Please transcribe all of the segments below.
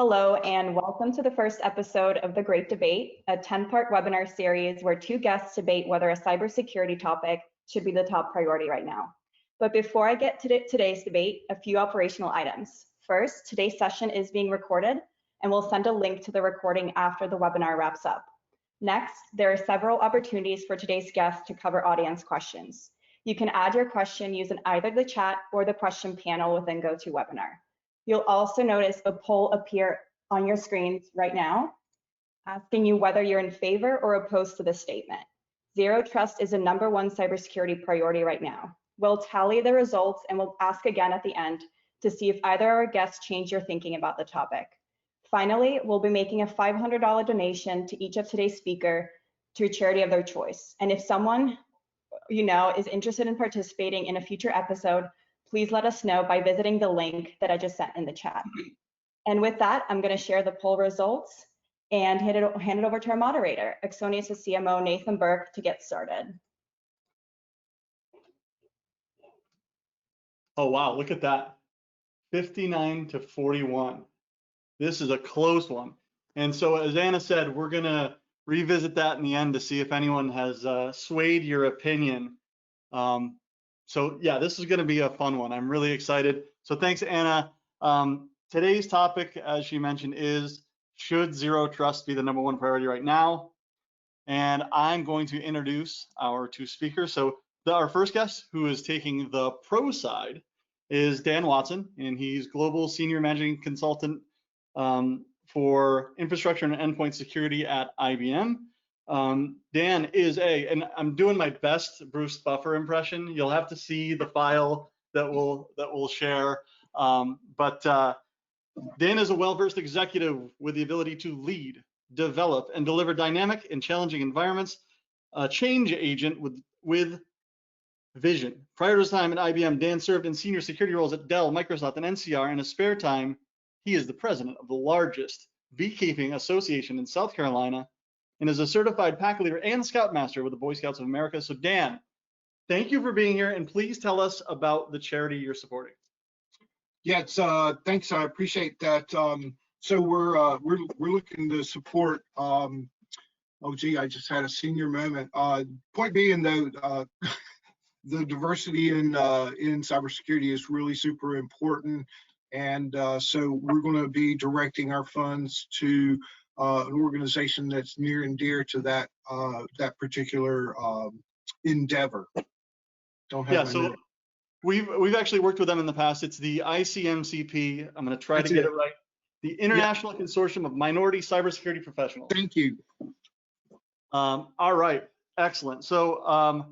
Hello, and welcome to the first episode of The Great Debate, a 10-part webinar series where two guests debate whether a cybersecurity topic should be the top priority right now. But before I get to today's debate, a few operational items. First, today's session is being recorded, and we'll send a link to the recording after the webinar wraps up. Next, there are several opportunities for today's guests to cover audience questions. You can add your question using either the chat or the question panel within GoToWebinar. You'll also notice a poll appear on your screens right now, asking you whether you're in favor or opposed to this statement. Zero trust is the #1 cybersecurity priority right now. We'll tally the results and we'll ask again at the end to see if either of our guests change your thinking about the topic. Finally, we'll be making a $500 donation to each of today's speakers to a charity of their choice. And if someone you know is interested in participating in a future episode, please let us know by visiting the link that I just sent in the chat. And with that, I'm going to share the poll results and hand it over to our moderator, Axonius CMO Nathan Burke, to get started. Oh, wow, look at that. 59 to 41. This is a close one. And so as Anna said, we're going to revisit that in the end to see if anyone has swayed your opinion. So yeah, this is going to be a fun one. I'm really excited. So thanks, Anna. Today's topic, as she mentioned, is should zero trust be the #1 priority right now? And I'm going to introduce our two speakers. So our first guest, who is taking the pro side, is Dan Watson, and he's Global Senior Managing Consultant for Infrastructure and Endpoint Security at IBM. Dan is and I'm doing my best Bruce Buffer impression. You'll have to see the file that we'll share. But Dan is a well-versed executive with the ability to lead, develop, and deliver dynamic and challenging environments, a change agent with vision. Prior to his time at IBM, Dan served in senior security roles at Dell, Microsoft, and NCR. In his spare time, he is the president of the largest beekeeping association in South Carolina and is a certified pack leader and scoutmaster with the Boy Scouts of America. So Dan, thank you for being here, and please tell us about the charity you're supporting. Yeah, thanks. I appreciate that. So we're looking to support. Oh, gee, I just had a senior moment. Point being, though, the diversity in cybersecurity is really super important, and so we're going to be directing our funds to an organization that's near and dear to that particular endeavor. Don't have so we've actually worked with them in the past. It's the ICMCP. I'm going to try to get it right. The International Consortium of Minority Cybersecurity Professionals. Thank you. All right, excellent. So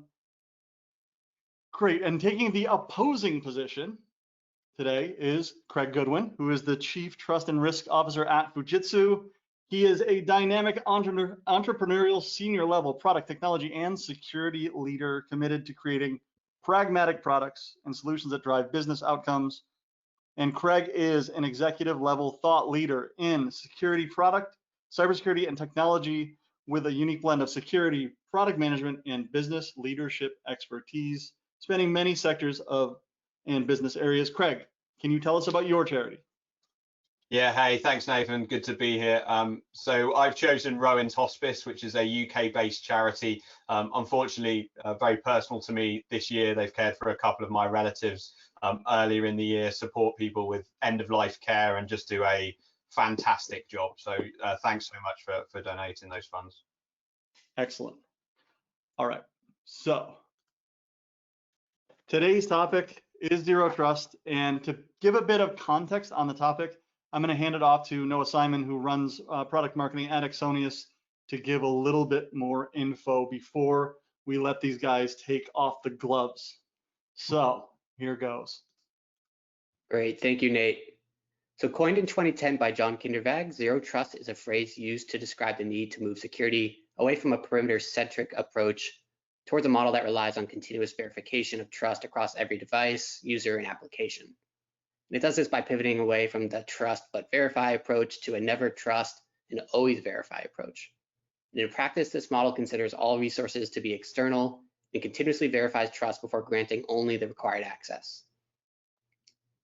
great. And taking the opposing position today is Craig Goodwin, who is the Chief Trust and Risk Officer at Fujitsu. He is a dynamic entrepreneurial senior level product technology and security leader committed to creating pragmatic products and solutions that drive business outcomes. And Craig is an executive level thought leader in security product, cybersecurity, and technology with a unique blend of security, product management, and business leadership expertise, spanning many sectors and business areas. Craig, can you tell us about your charity? Yeah, hey, thanks, Nathan. Good to be here. So I've chosen Rowan's Hospice, which is a UK-based charity. Unfortunately, very personal to me this year. They've cared for a couple of my relatives earlier in the year, support people with end-of-life care, and just do a fantastic job. So thanks so much for donating those funds. Excellent. All right. So today's topic is zero trust. And to give a bit of context on the topic, I'm going to hand it off to Noah Simon, who runs product marketing at Axonius, to give a little bit more info before we let these guys take off the gloves. So here goes. Great, thank you, Nate. So coined in 2010 by John Kindervag, zero trust is a phrase used to describe the need to move security away from a perimeter-centric approach towards a model that relies on continuous verification of trust across every device, user, and application. And it does this by pivoting away from the trust but verify approach to a never trust and always verify approach. And in practice, this model considers all resources to be external and continuously verifies trust before granting only the required access.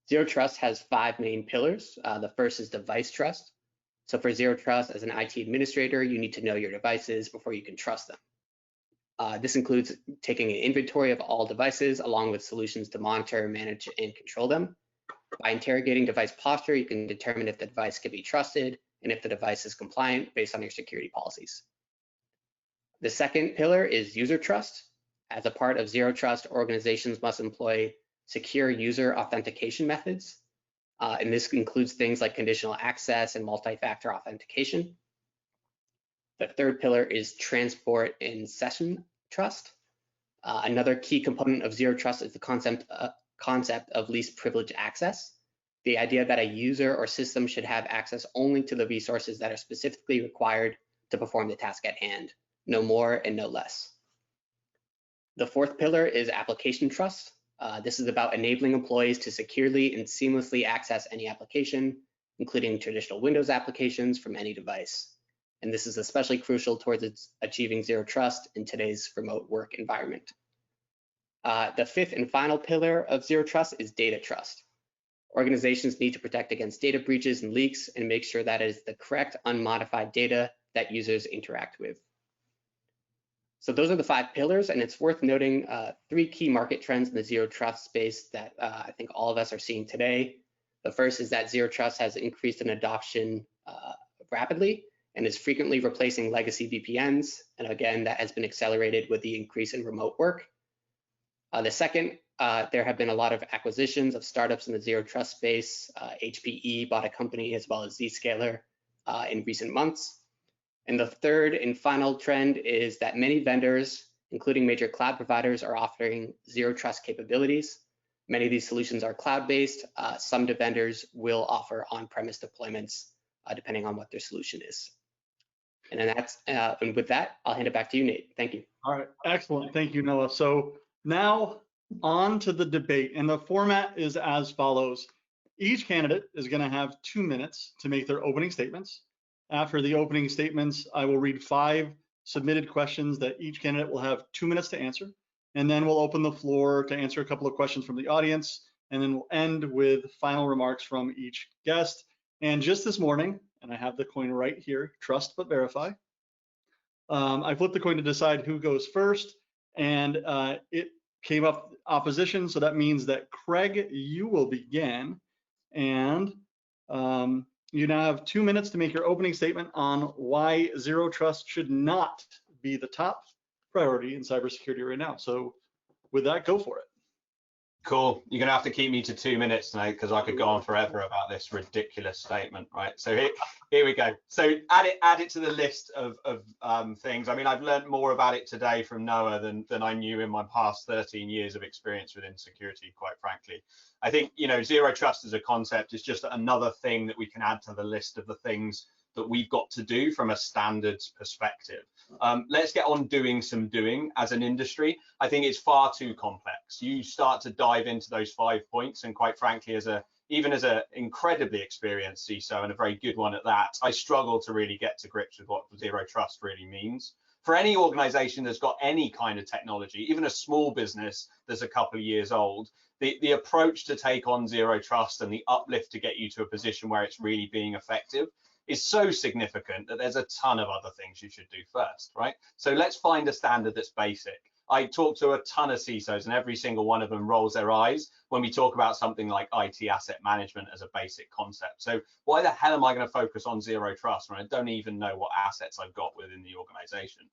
Zero Trust has 5 main pillars. The first is device trust. So for Zero Trust, as an IT administrator, you need to know your devices before you can trust them. This includes taking an inventory of all devices along with solutions to monitor, manage, and control them. By interrogating device posture, you can determine if the device can be trusted and if the device is compliant based on your security policies. The second pillar is user trust. As a part of Zero Trust, organizations must employ secure user authentication methods. And this includes things like conditional access and multi-factor authentication. The third pillar is transport and session trust. Another key component of Zero Trust is the concept of least privilege access. The idea that a user or system should have access only to the resources that are specifically required to perform the task at hand, no more and no less. The fourth pillar is application trust. This is about enabling employees to securely and seamlessly access any application, including traditional Windows applications from any device. And this is especially crucial towards achieving Zero Trust in today's remote work environment. The fifth and final pillar of Zero Trust is data trust. Organizations need to protect against data breaches and leaks and make sure that it is the correct unmodified data that users interact with. So those are the 5 pillars, and it's worth noting 3 key market trends in the Zero Trust space that I think all of us are seeing today. The first is that Zero Trust has increased in adoption rapidly and is frequently replacing legacy VPNs. And again, that has been accelerated with the increase in remote work. The second, there have been a lot of acquisitions of startups in the Zero Trust space. HPE bought a company as well as Zscaler in recent months. And the third and final trend is that many vendors, including major cloud providers, are offering Zero Trust capabilities. Many of these solutions are cloud-based. Some vendors will offer on-premise deployments, depending on what their solution is. And then and with that, I'll hand it back to you, Nate. Thank you. All right, excellent. Thank you, Noah. So now on to the debate, and the format is as follows. Each candidate is going to have 2 minutes to make their opening statements. After the opening statements, I will read 5 submitted questions that each candidate will have 2 minutes to answer. And then we'll open the floor to answer a couple of questions from the audience. And then we'll end with final remarks from each guest. And just this morning, and I have the coin right here, trust but verify. I flipped the coin to decide who goes first, and it came up opposition. So that means that Craig, you will begin. And you now have 2 minutes to make your opening statement on why Zero Trust should not be the top priority in cybersecurity right now. So with that, go for it. Cool. You're going to have to keep me to 2 minutes now because I could go on forever about this ridiculous statement, right? So here we go. So add it to the list of things. I mean, I've learned more about it today from Noah than I knew in my past 13 years of experience within security, quite frankly. I think, you know, Zero Trust as a concept is just another thing that we can add to the list of the things that we've got to do from a standards perspective. Let's get on doing some doing as an industry. I think it's far too complex. You start to dive into those 5 points, and quite frankly, even as an incredibly experienced CISO and a very good one at that, I struggle to really get to grips with what Zero Trust really means. For any organization that's got any kind of technology, even a small business that's a couple of years old, the approach to take on Zero Trust and the uplift to get you to a position where it's really being effective is so significant that there's a ton of other things you should do first, right? So let's find a standard that's basic. I talk to a ton of CISOs and every single one of them rolls their eyes when we talk about something like IT asset management as a basic concept. So why the hell am I going to focus on Zero Trust when I don't even know what assets I've got within the organization?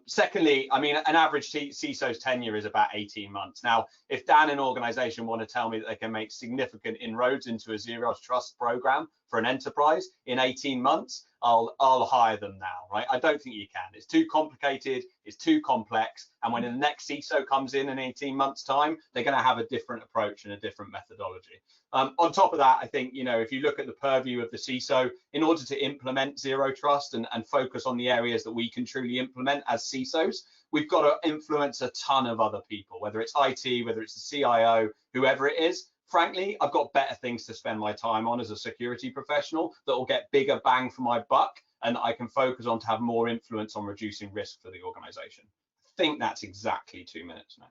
Secondly, I mean, an average CISO's tenure is about 18 months. Now, if Dan and organization want to tell me that they can make significant inroads into a Zero Trust program for an enterprise in 18 months, I'll hire them now, right? I don't think you can. It's too complicated, it's too complex, and when the next CISO comes in 18 months' time, they're going to have a different approach and a different methodology. On top of that, I think, you know, if you look at the purview of the CISO, in order to implement Zero Trust and focus on the areas that we can truly implement as CISOs, we've got to influence a ton of other people, whether it's IT, whether it's the CIO, whoever it is. Frankly, I've got better things to spend my time on as a security professional that will get bigger bang for my buck, and I can focus on to have more influence on reducing risk for the organization. I think that's exactly 2 minutes now.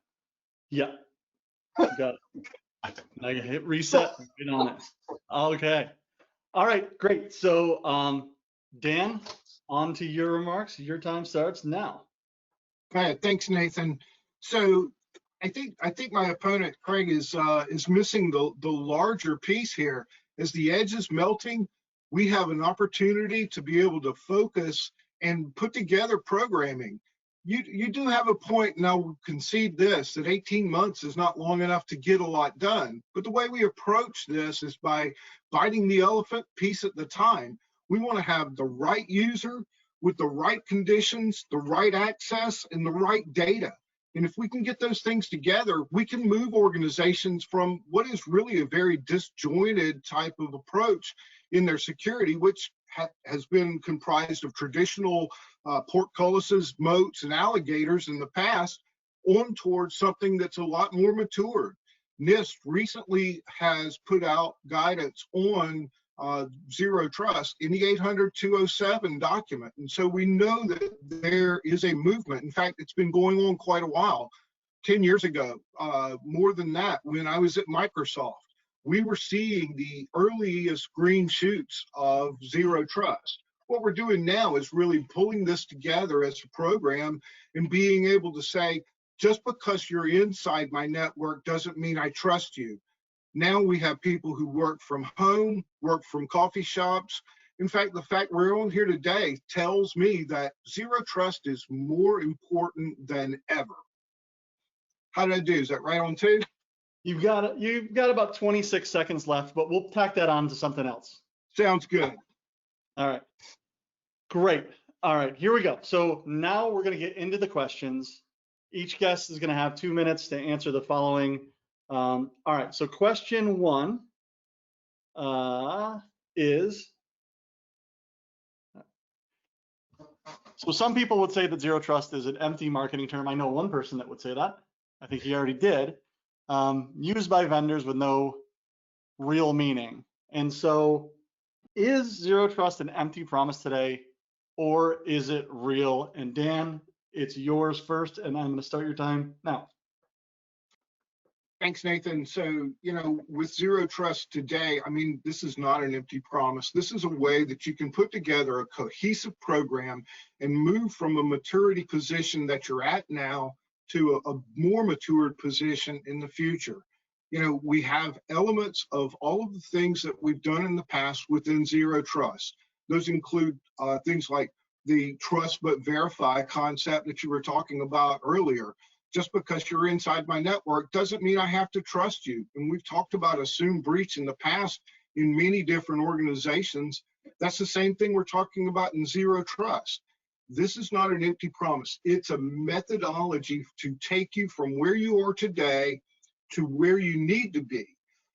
Yeah, got it. I hit reset right on it. Okay. All right, great. So Dan, on to your remarks. Your time starts now. Okay, thanks, Nathan. So I think my opponent Craig is missing the larger piece here. As the edge is melting, we have an opportunity to be able to focus and put together programming. You do have a point, and I'll concede this, that 18 months is not long enough to get a lot done. But the way we approach this is by biting the elephant piece at the time. We want to have the right user with the right conditions, the right access, and the right data. And if we can get those things together, we can move organizations from what is really a very disjointed type of approach in their security, which has been comprised of traditional portcullises, moats, and alligators in the past, on towards something that's a lot more matured. NIST recently has put out guidance on zero trust in the 800-207 document. And so we know that there is a movement. In fact, it's been going on quite a while. 10 years ago, more than that, when I was at Microsoft, we were seeing the earliest green shoots of zero trust. What we're doing now is really pulling this together as a program and being able to say, just because you're inside my network doesn't mean I trust you. Now we have people who work from home, work from coffee shops. In fact, the fact we're on here today tells me that zero trust is more important than ever. How did I do? Is that right on two? You've got about 26 seconds left, but we'll tack that on to something else. Sounds good. All right. Great. All right, here we go. So now we're going to get into the questions. Each guest is going to have 2 minutes to answer the following. All right, so question one is, so some people would say that zero trust is an empty marketing term. I know one person that would say that. I think he already did. Used by vendors with no real meaning. And so is zero trust an empty promise today, or is it real? And Dan, it's yours first, and I'm going to start your time now. Thanks, Nathan. So, with zero trust today, I mean, this is not an empty promise. This is a way that you can put together a cohesive program and move from a maturity position that you're at now to a more matured position in the future. We have elements of all of the things that we've done in the past within zero trust. Those include things like the trust but verify concept that you were talking about earlier. Just because you're inside my network doesn't mean I have to trust you. And we've talked about assumed breach in the past in many different organizations. That's the same thing we're talking about in zero trust. This is not an empty promise. It's a methodology to take you from where you are today to where you need to be.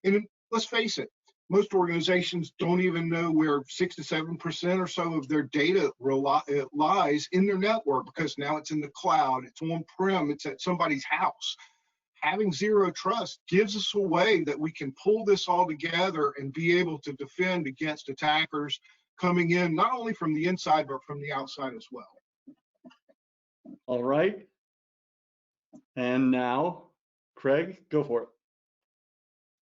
And let's face it, most organizations don't even know where 6 to 7% or so of their data lies in their network, because now it's in the cloud, it's on-prem, it's at somebody's house. Having zero trust gives us a way that we can pull this all together and be able to defend against attackers coming in, not only from the inside, but from the outside as well. All right. And now, Craig, go for it.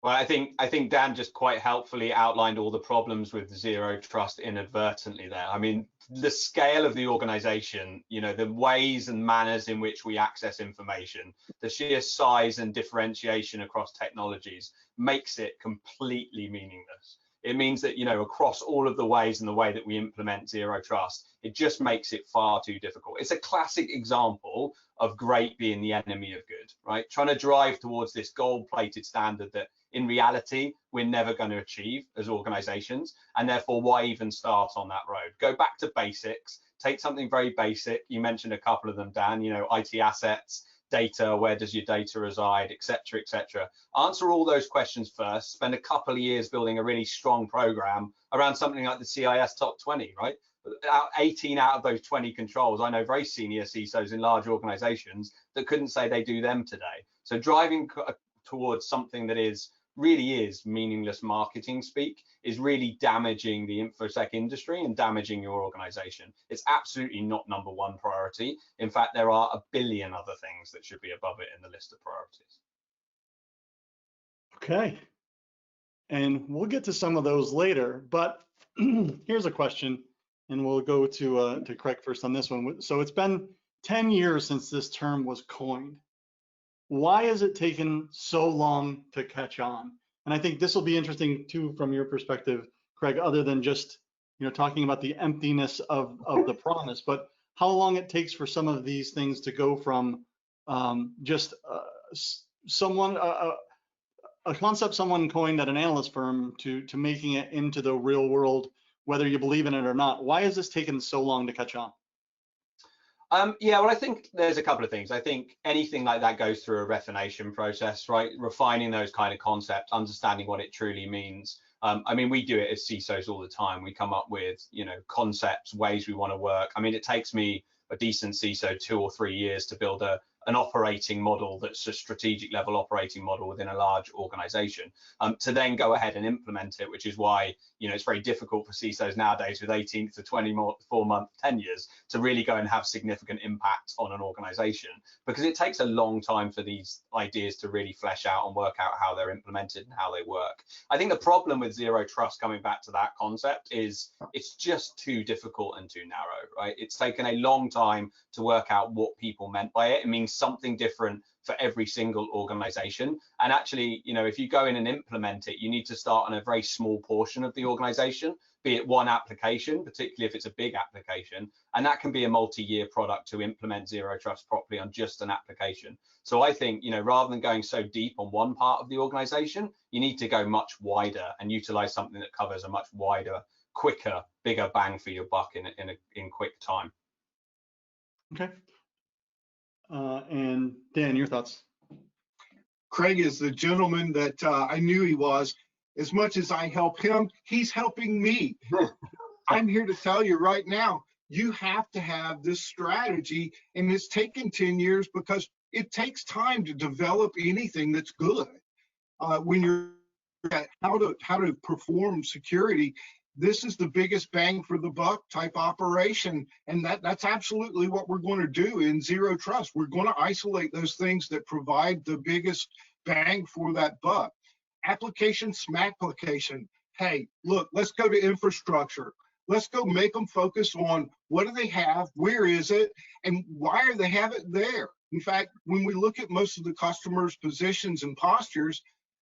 Well, I think Dan just quite helpfully outlined all the problems with zero trust inadvertently there. I mean, the scale of the organization, the ways and manners in which we access information, the sheer size and differentiation across technologies makes it completely meaningless. It means that, across all of the ways and the way that we implement zero trust, it just makes it far too difficult. It's a classic example of great being the enemy of good, right? Trying to drive towards this gold-plated standard that in reality, we're never going to achieve as organizations. And therefore, why even start on that road? Go back to basics, take something very basic. You mentioned a couple of them, Dan, IT assets, data, where does your data reside, et cetera, et cetera. Answer all those questions first, spend a couple of years building a really strong program around something like the CIS top 20, right? 18 out of those 20 controls, I know very senior CISOs in large organizations that couldn't say they do them today. So driving towards something that really is meaningless marketing speak is really damaging the InfoSec industry and damaging your organization. It's absolutely not number one priority. In fact, there are a billion other things that should be above it in the list of priorities. Okay. And we'll get to some of those later, but here's a question, and we'll go to Craig first on this one. So it's been 10 years since this term was coined. Why has it taken so long to catch on? And I think this will be interesting too from your perspective, Craig, other than just talking about the emptiness of the promise, but how long it takes for some of these things to go from just someone a concept someone coined at an analyst firm to making it into the real world, whether you believe in it or not. Why has this taken so long to catch on? Yeah, well, I think there's a couple of things. I think anything like that goes through a refination process, right? Refining those kind of concepts, understanding what it truly means. I mean, we do it as CISOs all the time. We come up with, concepts, ways we want to work. I mean, it takes me a decent CISO 2 or 3 years to build an operating model that's a strategic level operating model within a large organization, to then go ahead and implement it, which is why it's very difficult for CISOs nowadays with 18 to 24-month tenures to really go and have significant impact on an organization, because it takes a long time for these ideas to really flesh out and work out how they're implemented and how they work. I think the problem with zero trust, coming back to that concept, is it's just too difficult and too narrow, right? It's taken a long time to work out what people meant by it. It means something different for every single organization. And actually, if you go in and implement it, you need to start on a very small portion of the organization, be it one application, particularly if it's a big application. And that can be a multi-year product to implement zero trust properly on just an application. So I think, rather than going so deep on one part of the organization, you need to go much wider and utilize something that covers a much wider, quicker, bigger bang for your buck in quick time. Okay. And Dan, your thoughts? Craig is the gentleman that I knew he was. As much as I help him, he's helping me. I'm here to tell you right now, you have to have this strategy, and it's taken 10 years because it takes time to develop anything that's good. When you're at how to perform security, this is the biggest bang for the buck type operation, and that's absolutely what we're going to do in zero trust. We're going to isolate those things that provide the biggest bang for that buck. Application, smackplication. Hey, look, let's go to infrastructure. Let's go make them focus on what do they have, where is it, and why do they have it there. In fact, when we look at most of the customers' positions and postures,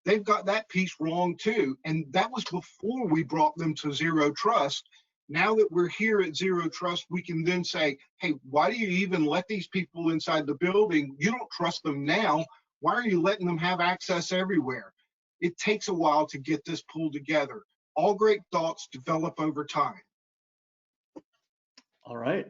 they've got that piece wrong too. And that was before we brought them to zero trust. Now that we're here at zero trust, we can then say, hey, why do you even let these people inside the building? You don't trust them now. Why are you letting them have access everywhere? It takes a while to get this pulled together. All great thoughts develop over time. All right.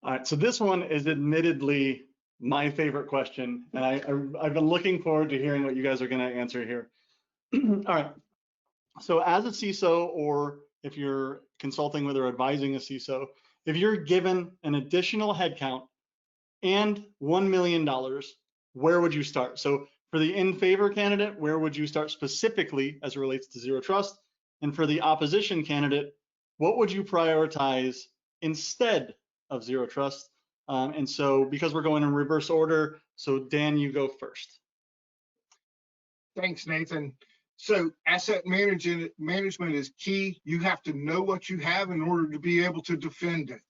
All right, so this one is admittedly my favorite question, and I've been looking forward to hearing what you guys are going to answer here. All right, so as a CISO, or if you're consulting with or advising a CISO, if you're given an additional headcount and $1 million, where would you start? So for the in favor candidate, where would you start specifically as it relates to zero trust? And for the opposition candidate, what would you prioritize instead of zero trust? And so because we're going in reverse order, so Dan, you go first. Thanks, Nathan. So asset management is key. You have to know what you have in order to be able to defend it.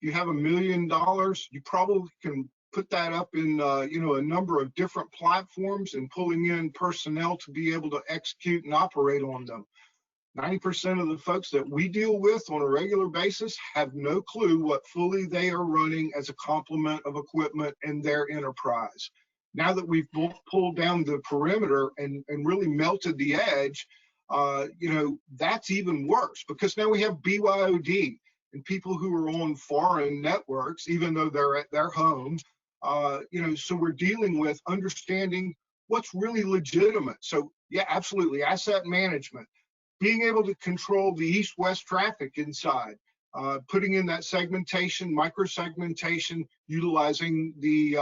If you have $1 million, you probably can put that up in a number of different platforms and pulling in personnel to be able to execute and operate on them. 90% of the folks that we deal with on a regular basis have no clue what fully they are running as a complement of equipment in their enterprise. Now that we've pulled down the perimeter and really melted the edge, that's even worse, because now we have BYOD and people who are on foreign networks, even though they're at their home. So we're dealing with understanding what's really legitimate. So yeah, absolutely, asset management. Being able to control the east-west traffic inside, putting in that segmentation, micro-segmentation, utilizing the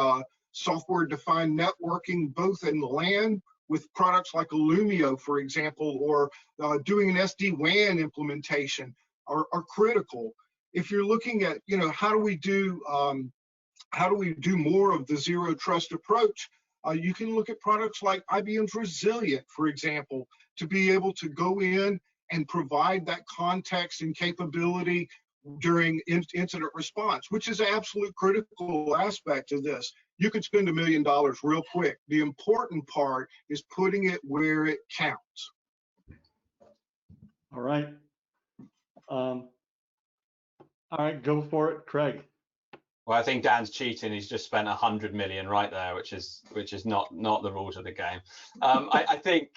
software-defined networking, both in the LAN with products like Illumio, for example, or doing an SD-WAN implementation are critical. If you're looking at, how do we do more of the zero trust approach? You can look at products like IBM's Resilient, for example, to be able to go in and provide that context and capability during incident response, which is an absolute critical aspect of this. You could spend $1 million real quick. The important part is putting it where it counts. All right. All right, go for it, Craig. Well, I think Dan's cheating. He's just spent 100 million right there, which is not the rules of the game. I think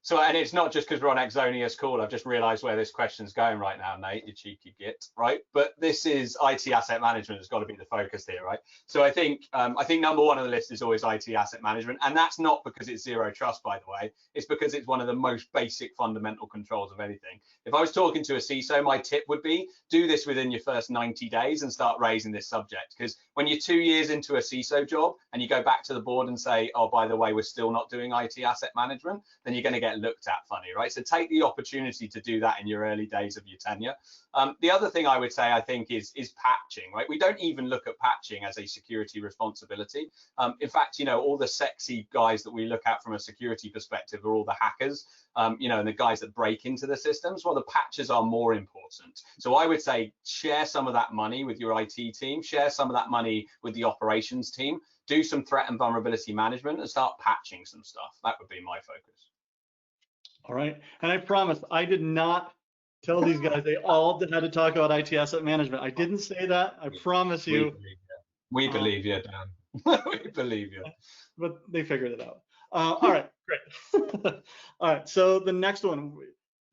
so, and it's not just because we're on Axonius call. I've just realised where this question's going right now, Nate. You cheeky git, right? But this is IT asset management has got to be the focus here, right? So I think number one on the list is always IT asset management, and that's not because it's zero trust, by the way. It's because it's one of the most basic fundamental controls of anything. If I was talking to a CISO, my tip would be do this within your first 90 days and start raising this subject. Because when you're 2 years into a CISO job and you go back to the board and say, oh, by the way, we're still not doing IT asset management, then you're going to get looked at funny, right? So take the opportunity to do that in your early days of your tenure. The other thing I would say, I think, is patching, right? We don't even look at patching as a security responsibility. In fact, all the sexy guys that we look at from a security perspective are all the hackers, and the guys that break into the systems. Well, the patches are more important. So I would say share some of that money with your IT team, share some of that money with the operations team, do some threat and vulnerability management and start patching some stuff. That would be my focus. All right. And I promise I did not tell these guys they all had to talk about IT asset management. I didn't say that. I promise you. We believe you, Dan. We believe you. But they figured it out. All right, great. All right, so the next one,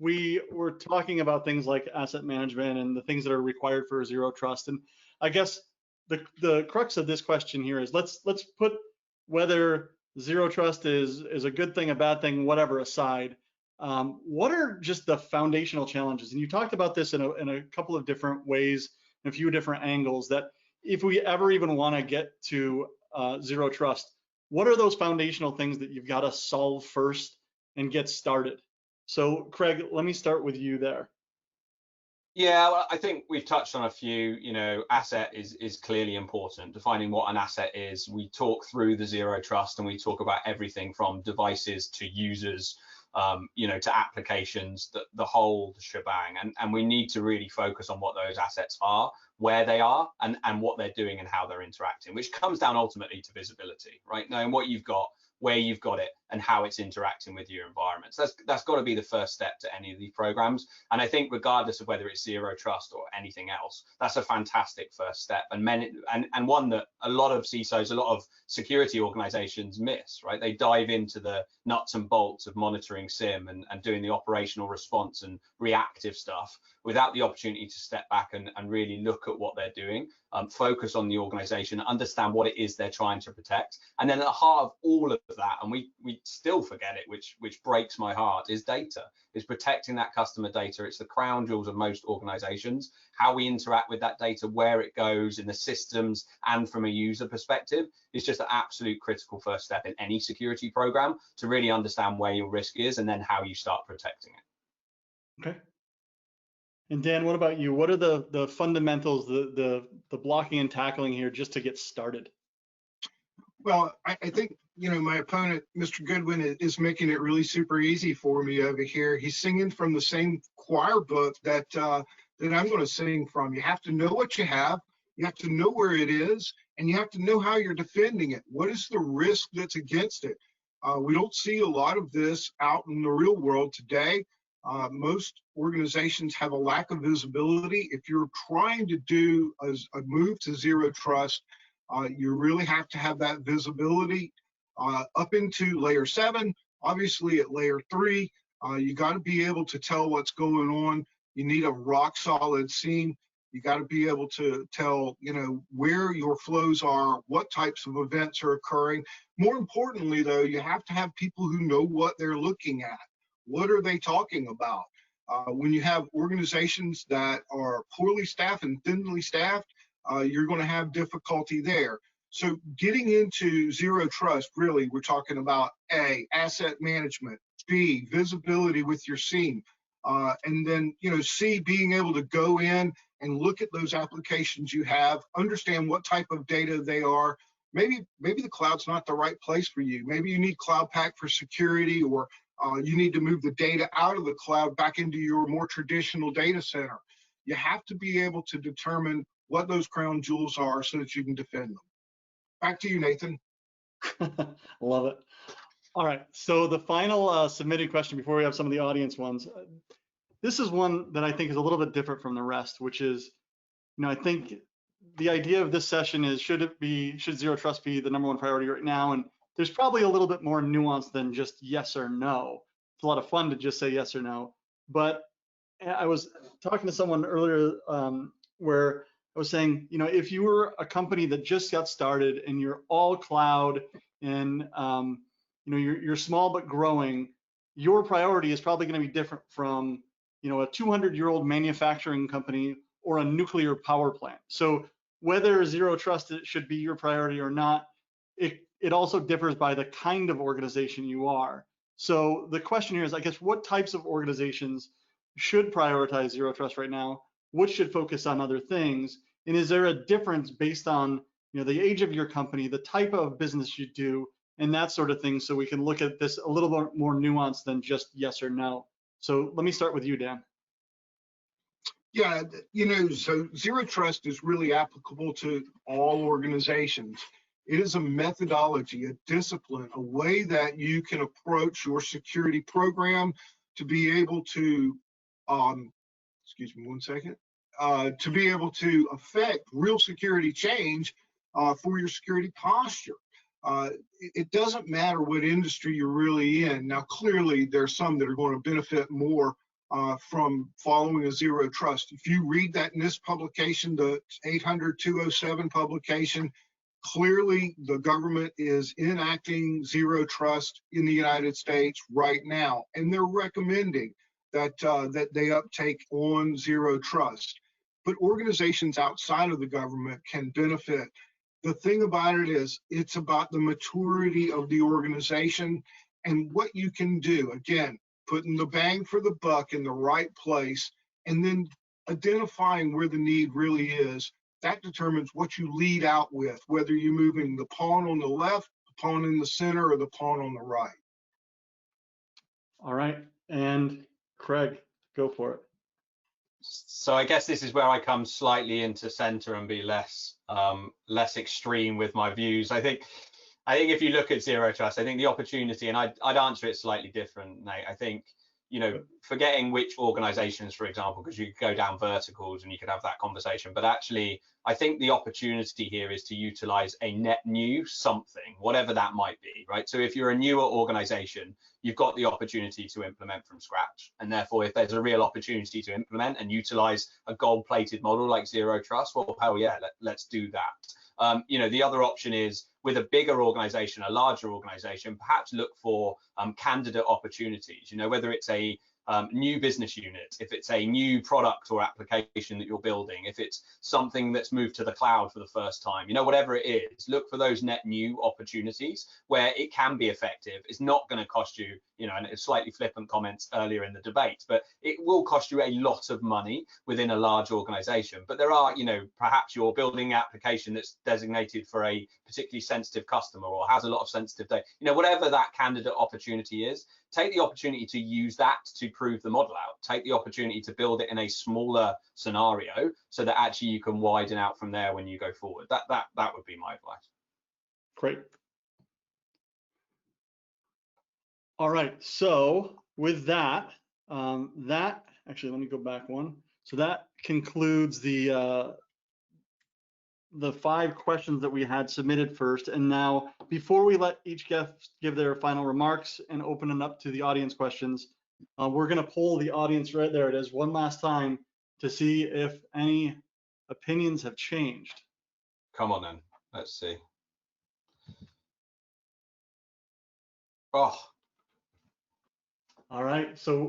we were talking about things like asset management and the things that are required for zero trust. And I guess the crux of this question here is let's put whether zero trust is a good thing, a bad thing, whatever aside. What are just the foundational challenges? And you talked about this in a couple of different ways, in a few different angles, that if we ever even want to get to zero trust, what are those foundational things that you've got to solve first and get started? So Craig, let me start with you there. Yeah, well, I think we've touched on a few. Asset is clearly important. Defining what an asset is. We talk through the zero trust and we talk about everything from devices to users, to applications, the whole shebang. And we need to really focus on what those assets are, where they are, and what they're doing and how they're interacting, which comes down ultimately to visibility, right? Knowing what you've got, where you've got it, and how it's interacting with your environment. So that's got to be the first step to any of these programs. And I think regardless of whether it's zero trust or anything else, that's a fantastic first step, and one that a lot of CISOs, a lot of security organizations miss, right? They dive into the nuts and bolts of monitoring SIM and doing the operational response and reactive stuff without the opportunity to step back and really look at what they're doing, focus on the organization, understand what it is they're trying to protect. And then at the heart of all of that, and we still forget it, which breaks my heart, is data, is protecting that customer data. It's the crown jewels of most organizations. How we interact with that data, where it goes in the systems and from a user perspective is just an absolute critical first step in any security program to really understand where your risk is and then how you start protecting it. Okay. And Dan, what about you? What are the fundamentals, the blocking and tackling here just to get started? Well, I think, my opponent, Mr. Goodwin, is making it really super easy for me over here. He's singing from the same choir book that I'm going to sing from. You have to know what you have, you have to know where it is, and you have to know how you're defending it. What is the risk that's against it? We don't see a lot of this out in the real world today. Most organizations have a lack of visibility. If you're trying to do a move to zero trust, you really have to have that visibility up into layer 7. Obviously at layer 3, you got to be able to tell what's going on. You need a rock solid SIEM. You got to be able to tell, where your flows are, what types of events are occurring. More importantly, though, you have to have people who know what they're looking at. What are they talking about? When you have organizations that are poorly staffed and thinly staffed, you're going to have difficulty there. So getting into zero trust, really, we're talking about A, asset management, B, visibility with your SIEM, and then, C, being able to go in and look at those applications you have, understand what type of data they are, maybe the cloud's not the right place for you. Maybe you need Cloud Pak for security, or you need to move the data out of the cloud back into your more traditional data center. You have to be able to determine what those crown jewels are so that you can defend them. Back to you, Nathan. Love it. All right, so the final submitted question before we have some of the audience ones. This is one that I think is a little bit different from the rest, which is, I think the idea of this session is, should Zero Trust be the #1 priority right now? And there's probably a little bit more nuance than just yes or no. It's a lot of fun to just say yes or no. But I was talking to someone earlier where I was saying, if you were a company that just got started and you're all cloud and you're small but growing, your priority is probably going to be different from a 200-year-old manufacturing company or a nuclear power plant. So whether Zero Trust should be your priority or not, it also differs by the kind of organization you are. So the question here is, I guess, what types of organizations should prioritize Zero Trust right now? What should focus on other things? And is there a difference based on the age of your company, the type of business you do, and that sort of thing, so we can look at this a little bit more nuanced than just yes or no? So let me start with you, Dan. Yeah, so Zero Trust is really applicable to all organizations. It is a methodology, a discipline, a way that you can approach your security program to be able to, excuse me one second, to be able to affect real security change for your security posture. It doesn't matter what industry you're really in. Now, clearly, there's some that are going to benefit more from following a Zero Trust. If you read that NIST publication, the 800-207 publication, clearly the government is enacting Zero Trust in the United States right now, and they're recommending that that they uptake on Zero Trust. But organizations outside of the government can benefit. The thing about it is, it's about the maturity of the organization and what you can do. Again, putting the bang for the buck in the right place, and then identifying where the need really is. That determines what you lead out with, whether you're moving the pawn on the left, the pawn in the center, or the pawn on the right. All right, and Craig, go for it. So I guess this is where I come slightly into center and be less extreme with my views. I think if you look at Zero Trust, I think the opportunity, and I'd answer it slightly different, Nate. I think, forgetting which organizations, for example, because you could go down verticals and you could have that conversation, but actually, I think the opportunity here is to utilize a net new something, whatever that might be, right? So if you're a newer organization, you've got the opportunity to implement from scratch. And therefore, if there's a real opportunity to implement and utilize a gold-plated model like Zero Trust, well, hell yeah, let's do that. The other option is, with a bigger organization, a larger organization, perhaps look for candidate opportunities, whether it's a new business unit, if it's a new product or application that you're building, if it's something that's moved to the cloud for the first time, whatever it is, look for those net new opportunities where it can be effective. It's not going to cost you, and it's slightly flippant comments earlier in the debate, but it will cost you a lot of money within a large organization. But there are, perhaps you're building an application that's designated for a particularly sensitive customer or has a lot of sensitive data, whatever that candidate opportunity is, take the opportunity to use that to prove the model out. Take the opportunity to build it in a smaller scenario so that actually you can widen out from there when you go forward. That would be my advice. Great. All right, so with that, actually, let me go back one. So that concludes the 5 questions that we had submitted first. And now, before we let each guest give their final remarks and open it up to the audience questions, we're going to poll the audience, right there it is, one last time to see if any opinions have changed. Come on then, let's see. Oh. All right, so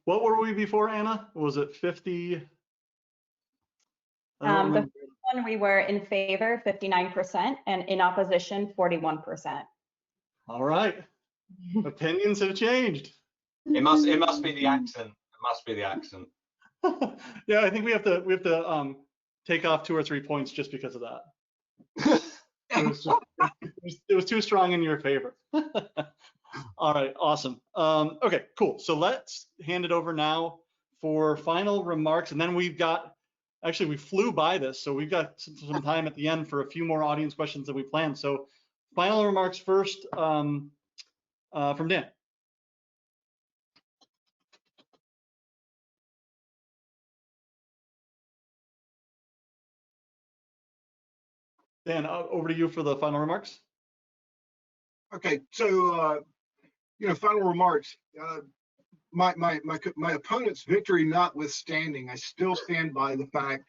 what were we before, Anna? Was it 50? The first one, we were in favor 59% and in opposition 41%. All right, opinions have changed. It must be the accent. It must be the accent. Yeah, I think we have to take off 2 or 3 points just because of that. it was too strong in your favor. All right, awesome. Okay, cool. So let's hand it over now for final remarks, and then we've got, actually we flew by this, so we've got some time at the end for a few more audience questions that we planned. So final remarks first from Dan. Dan, over to you for the final remarks. Okay, so final remarks. My opponent's victory notwithstanding, I still stand by the fact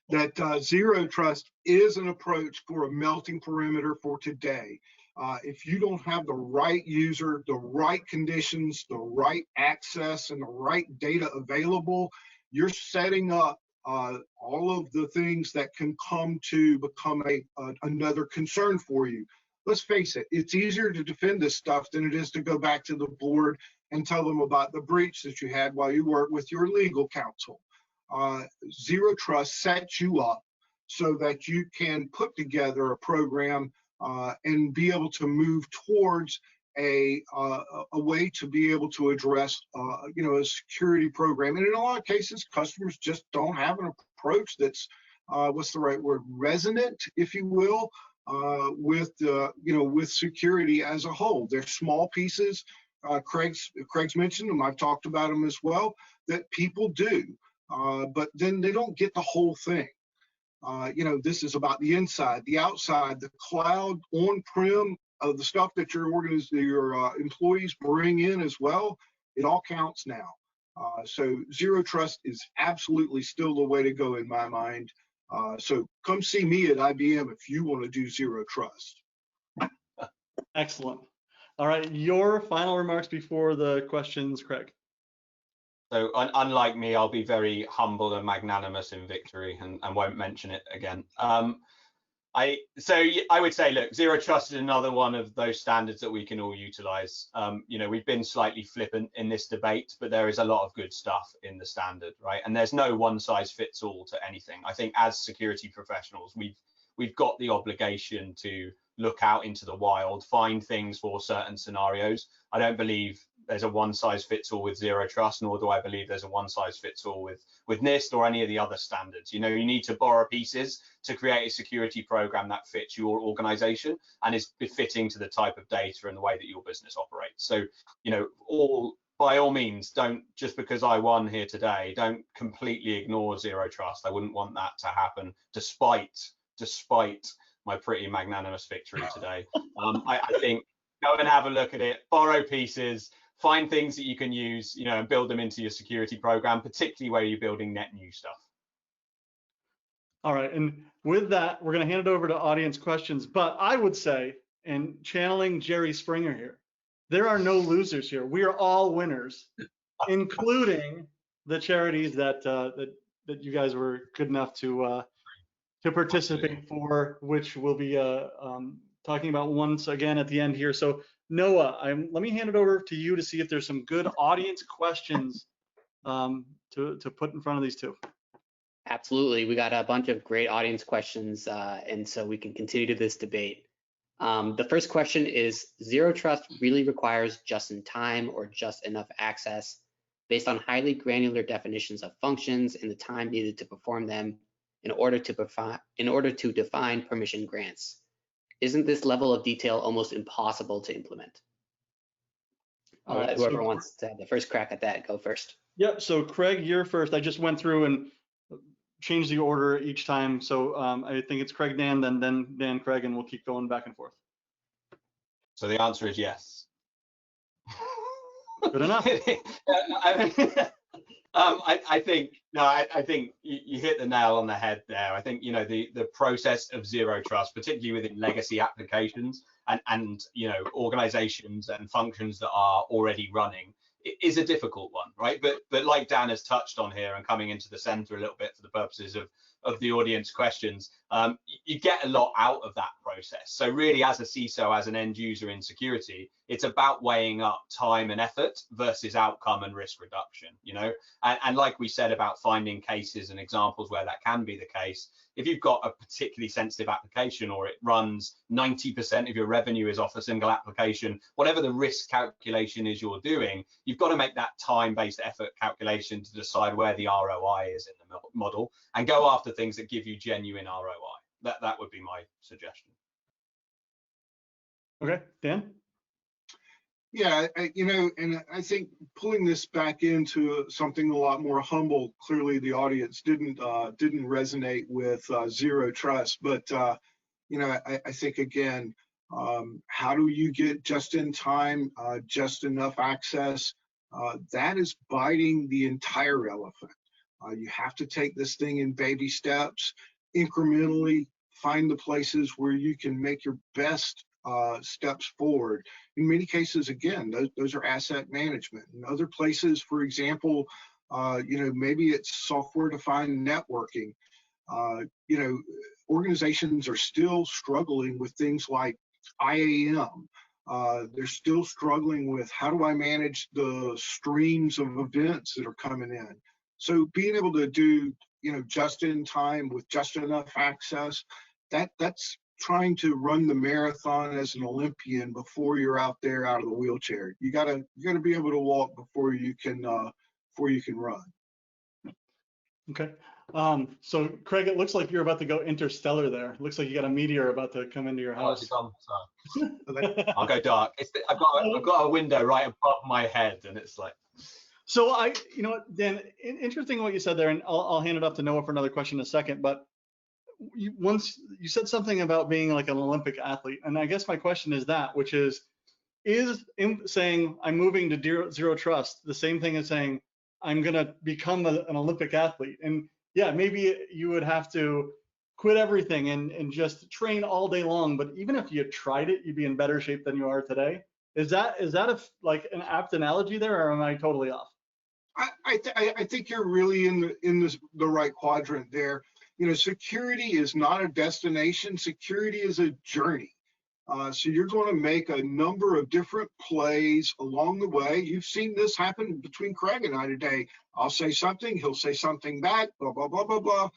that zero trust is an approach for a melting perimeter for today. If you don't have the right user, the right conditions, the right access, and the right data available, you're setting up all of the things that can come to become another concern for you. Let's face it, it's easier to defend this stuff than it is to go back to the board and tell them about the breach that you had while you worked with your legal counsel. Zero Trust sets you up so that you can put together a program and be able to move towards a way to be able to address a security program. And in a lot of cases, customers just don't have an approach that's what's the right word, resonant, if you will, with security as a whole. They're small pieces. Craig's mentioned them. I've talked about them as well, that people do, but then they don't get the whole thing. This is about the inside, the outside, the cloud, on-prem, the stuff that your employees bring in as well. It all counts now. So zero trust is absolutely still the way to go in my mind. So come see me at IBM if you want to do zero trust. Excellent. All right, your final remarks before the questions, Craig. So unlike me, I'll be very humble and magnanimous in victory and won't mention it again. I would say, look, zero trust is another one of those standards that we can all utilize. We've been slightly flippant in this debate, but there is a lot of good stuff in the standard, right? And there's no one size fits all to anything. I think as security professionals, we've got the obligation to look out into the wild, find things for certain scenarios. I don't believe there's a one size fits all with zero trust, nor do I believe there's a one size fits all with NIST or any of the other standards. You need to borrow pieces to create a security program that fits your organization and is befitting to the type of data and the way that your business operates. So, by all means, don't, just because I won here today, don't completely ignore zero trust. I wouldn't want that to happen despite my pretty magnanimous victory today. I think go and have a look at it, borrow pieces, find things that you can use, and build them into your security program, particularly where you're building net new stuff. All right, and with that, we're going to hand it over to audience questions. But I would say, and channeling Jerry Springer here, there are no losers here. We are all winners, including the charities that you guys were good enough to participate for, which we'll be talking about once again at the end here. So Noah, let me hand it over to you to see if there's some good audience questions to put in front of these two. Absolutely. We got a bunch of great audience questions, and so we can continue to this debate. The first question is, zero trust really requires just in time or just enough access based on highly granular definitions of functions and the time needed to perform them in order to define permission grants. Isn't this level of detail almost impossible to implement? Whoever wants to have the first crack at that, go first. Yep, so Craig, you're first. I just went through and changed the order each time. So I think it's Craig, Dan, then Dan, Craig, and we'll keep going back and forth. So the answer is yes. Good enough. I think you hit the nail on the head there. I think the process of zero trust, particularly within legacy applications and organizations and functions that are already running, is a difficult one, right? But like Dan has touched on here, and coming into the center a little bit for the purposes of the audience questions, you get a lot out of that process. So really, as a CISO, as an end user in security, it's about weighing up time and effort versus outcome and risk reduction, and like we said about finding cases and examples where that can be the case, if you've got a particularly sensitive application, or it runs 90% of your revenue is off a single application, whatever the risk calculation is you're doing, you've got to make that time-based effort calculation to decide where the ROI is in the model, and go after things that give you genuine ROI. That would be my suggestion. Okay, Dan? Yeah, and I think pulling this back into something a lot more humble. Clearly, the audience didn't resonate with zero trust, but I think again, how do you get just in time, just enough access? That is biting the entire elephant. You have to take this thing in baby steps, incrementally. Find the places where you can make your best steps forward. In many cases, again, those are asset management. In other places, for example, maybe it's software-defined networking. Organizations are still struggling with things like IAM. They're still struggling with, how do I manage the streams of events that are coming in? So being able to do, just in time with just enough access, that's trying to run the marathon as an Olympian before you're out there out of the wheelchair. You gotta be able to walk before you can run. Okay. So Craig, it looks like you're about to go interstellar there. It looks like you got a meteor about to come into your house. I'll go dark. I've got a window right above my head, and it's like. So Dan, interesting what you said there, and I'll hand it off to Noah for another question in a second. But once you said something about being like an Olympic athlete, and I guess my question is that, which is saying I'm moving to zero trust the same thing as saying I'm gonna become an Olympic athlete? And yeah, maybe you would have to quit everything and just train all day long. But even if you tried it, you'd be in better shape than you are today. Is that like an apt analogy there, or am I totally off? I think you're really in the right quadrant there. Security is not a destination. Security is a journey. So you're going to make a number of different plays along the way. You've seen this happen between Craig and I today. I'll say something, he'll say something back, blah, blah, blah, blah, blah.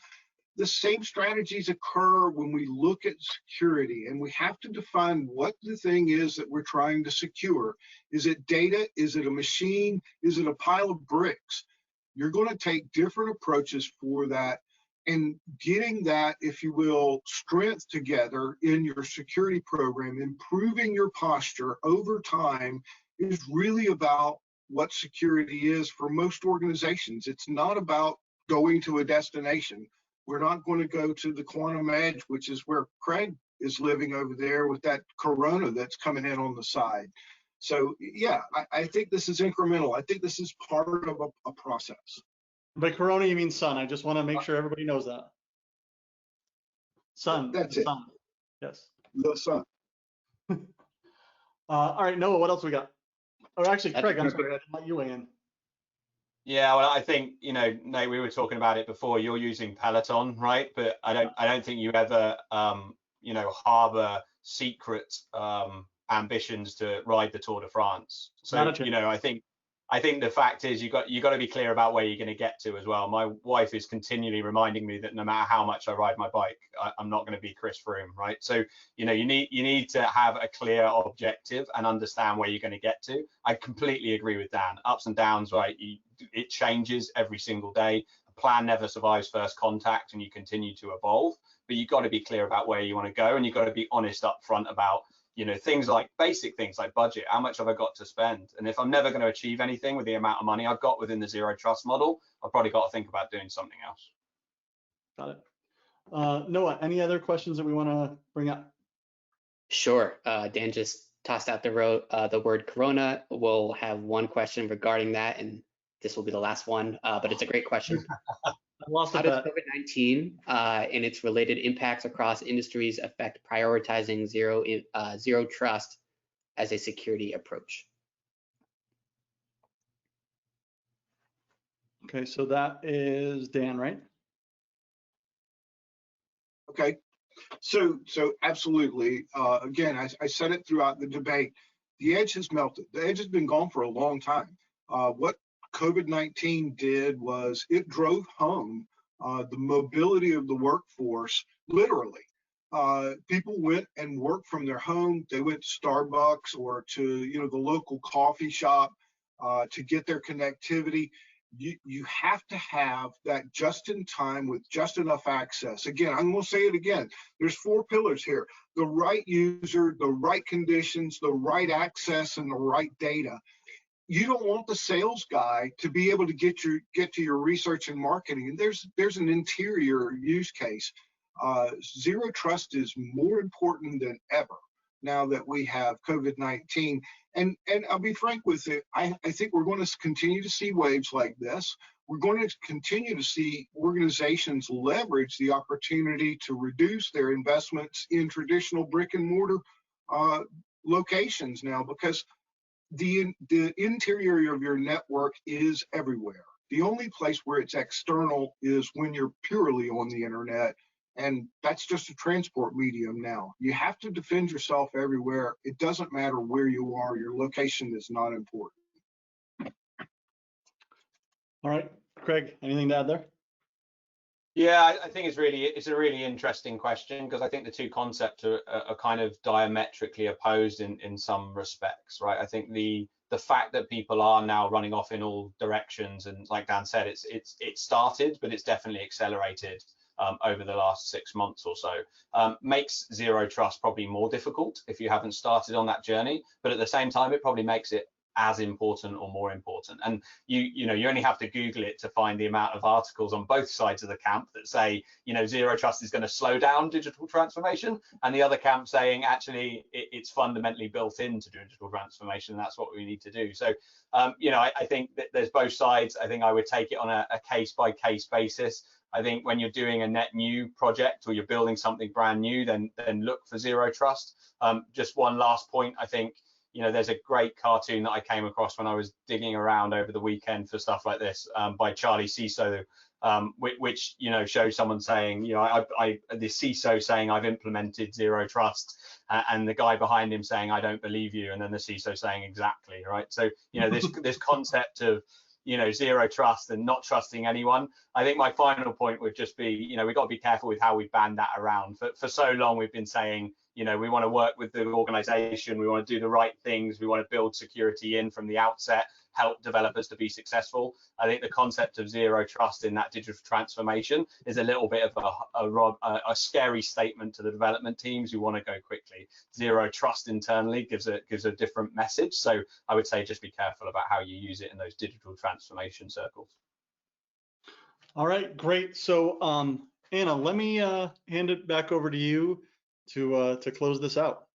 The same strategies occur when we look at security, and we have to define what the thing is that we're trying to secure. Is it data? Is it a machine? Is it a pile of bricks? You're going to take different approaches for that, and getting that, if you will, strength together in your security program, improving your posture over time, is really about what security is for most organizations. It's not about going to a destination. We're not going to go to the quantum edge, which is where Craig is living over there with that corona that's coming in on the side. So yeah, I think this is incremental. I think this is part of a process. By corona, you mean sun. I just want to make sure everybody knows that. Sun. That's it. Sun. Yes. The sun. All right, Noah, what else we got? Or actually, Craig, I'm sorry, I didn't let you weigh in. Yeah, well, I think, Nate, we were talking about it before. You're using Peloton, right? But I don't think you ever, harbor secret ambitions to ride the Tour de France. So, I think the fact is you got to be clear about where you're going to get to as well. My wife is continually reminding me that no matter how much I ride my bike, I'm not going to be Chris Froome, right? So, you need to have a clear objective and understand where you're going to get to. I completely agree with Dan. Ups and downs, right? It changes every single day. A plan never survives first contact, and you continue to evolve. But you've got to be clear about where you want to go, and you've got to be honest up front about basic things like budget. How much have I got to spend? And if I'm never going to achieve anything with the amount of money I've got within the zero trust model, I've probably got to think about doing something else. Got it. Noah, any other questions that we want to bring up? Sure. Dan just tossed out the word corona. We'll have one question regarding that, and this will be the last one, but it's a great question. How does COVID-19 and its related impacts across industries affect prioritizing zero trust as a security approach? Okay, so that is Dan, right? Okay, so absolutely. Again, I said it throughout the debate. The edge has melted. The edge has been gone for a long time. What COVID-19 did was it drove home the mobility of the workforce, literally. People went and worked from their home. They went to Starbucks or to the local coffee shop to get their connectivity. You have to have that just in time with just enough access. Again, I'm going to say it again. There's 4 pillars here: the right user, the right conditions, the right access, and the right data. You don't want the sales guy to be able to get to your research and marketing. And there's an interior use case. Zero trust is more important than ever now that we have COVID-19. And I'll be frank with you, I think we're going to continue to see waves like this. We're going to continue to see organizations leverage the opportunity to reduce their investments in traditional brick and mortar locations now, because the interior of your network is everywhere. The only place where it's external is when you're purely on the internet, and that's just a transport medium now. You have to defend yourself everywhere. It doesn't matter where you are. Your location is not important. All right, Craig, anything to add there? Yeah, I think it's a really interesting question, because I think the two concepts are kind of diametrically opposed in some respects, right? I think the fact that people are now running off in all directions, and like Dan said, it started, but it's definitely accelerated over the last 6 months or so, makes zero trust probably more difficult if you haven't started on that journey. But at the same time, it probably makes it as important or more important. And you only have to Google it to find the amount of articles on both sides of the camp that say, zero trust is going to slow down digital transformation, and the other camp saying actually it's fundamentally built into digital transformation, and that's what we need to do. So I think that there's both sides. I think I would take it on a case by case basis. I think when you're doing a net new project or you're building something brand new, then look for zero trust. Just one last point, I think there's a great cartoon that I came across when I was digging around over the weekend for stuff like this, by Charlie CISO, which shows someone saying, the CISO saying I've implemented zero trust, and the guy behind him saying I don't believe you, and then the CISO saying exactly, right? So this concept of zero trust and not trusting anyone. I think my final point would just be, we've got to be careful with how we band that around. For so long we've been saying, we want to work with the organization, we want to do the right things, we want to build security in from the outset, help developers to be successful. I think the concept of zero trust in that digital transformation is a little bit of a scary statement to the development teams who want to go quickly. Zero trust internally gives a different message. So I would say just be careful about how you use it in those digital transformation circles. All right, great. So Anna, let me hand it back over to you to close this out.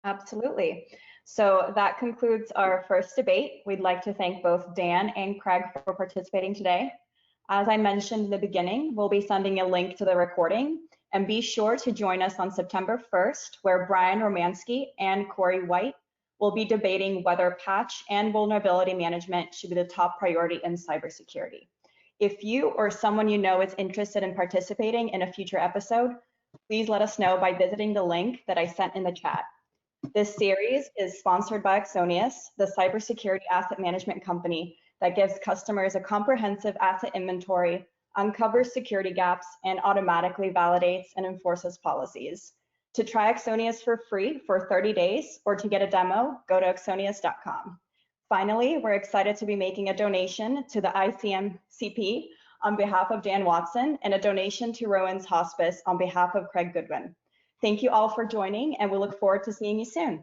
Absolutely. So that concludes our first debate. We'd like to thank both Dan and Craig for participating today. As I mentioned in the beginning, we'll be sending a link to the recording, and be sure to join us on September 1st, where Brian Romansky and Corey White will be debating whether patch and vulnerability management should be the top priority in cybersecurity. If you or someone you know is interested in participating in a future episode, please let us know by visiting the link that I sent in the chat. This series is sponsored by Axonius, the cybersecurity asset management company that gives customers a comprehensive asset inventory, uncovers security gaps, and automatically validates and enforces policies. To try Axonius for free for 30 days or to get a demo, go to axonius.com. Finally, we're excited to be making a donation to the ICMCP on behalf of Dan Watson, and a donation to Rowan's Hospice on behalf of Craig Goodwin. Thank you all for joining, and we look forward to seeing you soon.